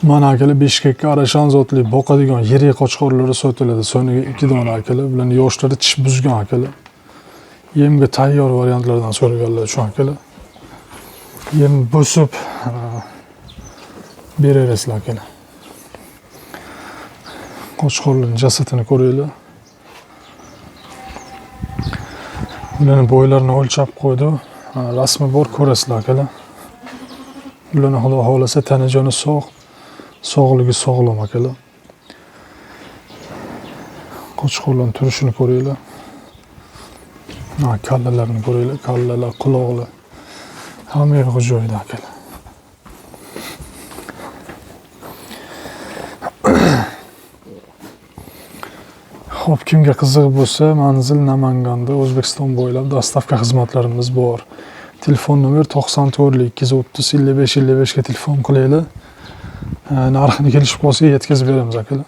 Mana akalar Bishkekka Arashan zotli boqadigan yirik qo'chqorlari sotiladi. So'niga 2 dona akalar. Bularning yoshlari tish buzgan akalar. Yemga tayyor variantlardan so'raganlar shu akalar. Yem bo'sib berasizlar akalar. Qo'chqorlarning jasadini ko'ringlar. Ularning bo'ylarini o'lchab qo'ydi. Rasmi bor ko'rasizlar akalar. Ularni xudo xolasa tanajoni sog', sog'ligi sog'lom akalar. Qo'chqorlarning turishini ko'ringlar. Kallalarini ko'ringlar, kallalar, quloqlar. Hamma yo'q joyida akalar. Xo'p, kimga qiziq bo'lsa, manzil Namanganda, O'zbekiston bo'ylab dostavka xizmatlarimiz bor. Telefon nomer 94 230 55 55 ga telefon qilinglar. Narxini kelishib qolsa yetkazib beramiz akalar.